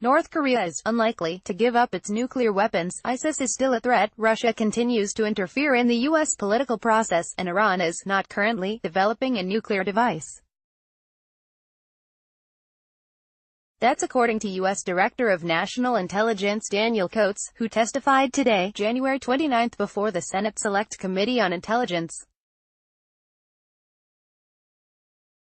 North Korea is unlikely to give up its nuclear weapons. ISIS is still a threat. Russia continues to interfere in the U.S. political process, and Iran is not currently developing a nuclear device. That's according to U.S. Director of National Intelligence Daniel Coats, who testified today, January 29, before the Senate Select Committee on Intelligence.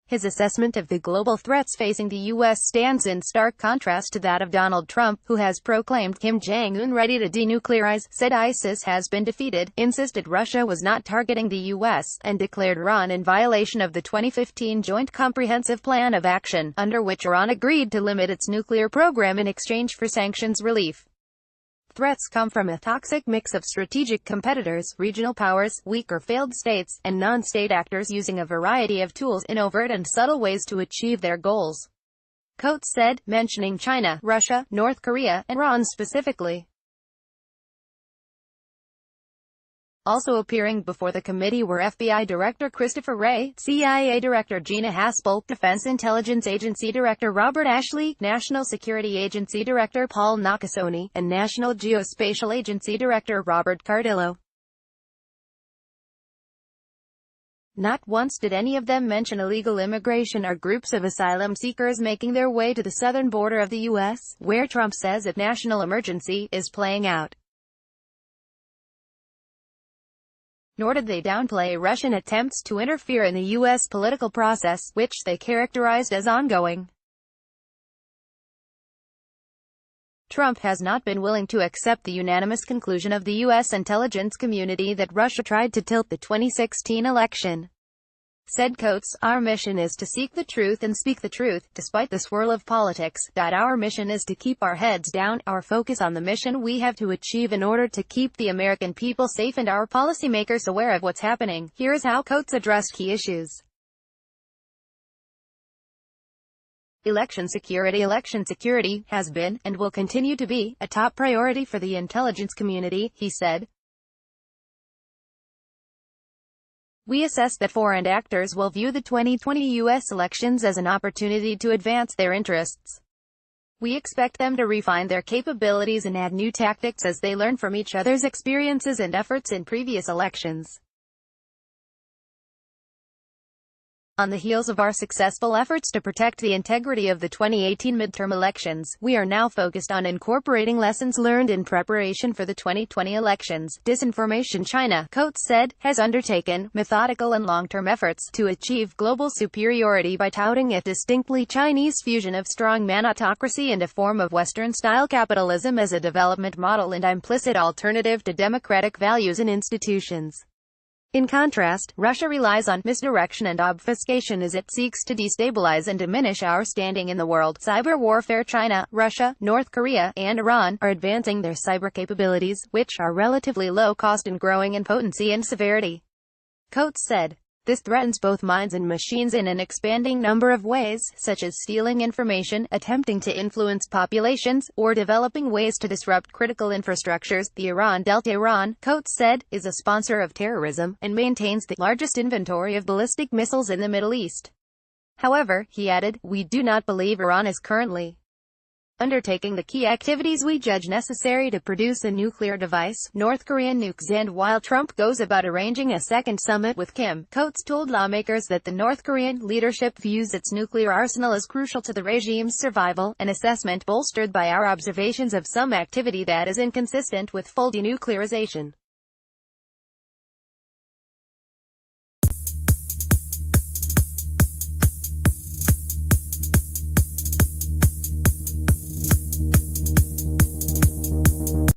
His assessment of the global threats facing the U.S. stands in stark contrast to that of Donald Trump, who has proclaimed Kim Jong-un ready to denuclearize, said ISIS has been defeated, insisted Russia was not targeting the U.S., and declared Iran in violation of the 2015 Joint Comprehensive Plan of Action, under which Iran agreed to limit its nuclear program in exchange for sanctions relief. Threats come from a toxic mix of strategic competitors, regional powers, weak or failed states, and non-state actors using a variety of tools in overt and subtle ways to achieve their goals. Coats said, mentioning China, Russia, North Korea, and Iran specifically. Also appearing before the committee were FBI Director Christopher Wray, CIA Director Gina Haspel, Defense Intelligence Agency Director Robert Ashley, National Security Agency Director Paul Nakasone, and National Geospatial Agency Director Robert Cardillo. Not once did any of them mention illegal immigration or groups of asylum seekers making their way to the southern border of the U.S., where Trump says a national emergency is playing out. Nor did they downplay Russian attempts to interfere in the U.S. political process, which they characterized as ongoing. Trump has not been willing to accept the unanimous conclusion of the U.S. intelligence community that Russia tried to tilt the 2016 election. Said Coats, "Our mission is to seek the truth and speak the truth, despite the swirl of politics. Our mission is to keep our heads down, our focus on the mission we have to achieve in order to keep the American people safe and our policymakers aware of what's happening." Here is how Coats addressed key issues. Election security has been, and will continue to be, a top priority for the intelligence community, he said. We assess that foreign actors will view the 2020 U.S. elections as an opportunity to advance their interests. We expect them to refine their capabilities and add new tactics as they learn from each other's experiences and efforts in previous elections. On the heels of our successful efforts to protect the integrity of the 2018 midterm elections, we are now focused on incorporating lessons learned in preparation for the 2020 elections. Disinformation. China, Coats said, has undertaken methodical and long-term efforts to achieve global superiority by touting a distinctly Chinese fusion of strongman autocracy and a form of Western-style capitalism as a development model and implicit alternative to democratic values and institutions. In contrast, Russia relies on misdirection and obfuscation as it seeks to destabilize and diminish our standing in the world. Cyber warfare. China, Russia, North Korea, and Iran are advancing their cyber capabilities, which are relatively low cost and growing in potency and severity. Coats said, "This threatens both minds and machines in an expanding number of ways, such as stealing information, attempting to influence populations, or developing ways to disrupt critical infrastructures." The Iran Delta. Iran, Coats said, is a sponsor of terrorism, and maintains the largest inventory of ballistic missiles in the Middle East. However, he added, we do not believe Iran is currently undertaking the key activities we judge necessary to produce a nuclear device, North Korean nukes. And while Trump goes about arranging a second summit with Kim, Coats told lawmakers that the North Korean leadership views its nuclear arsenal as crucial to the regime's survival, an assessment bolstered by our observations of some activity that is inconsistent with full denuclearization.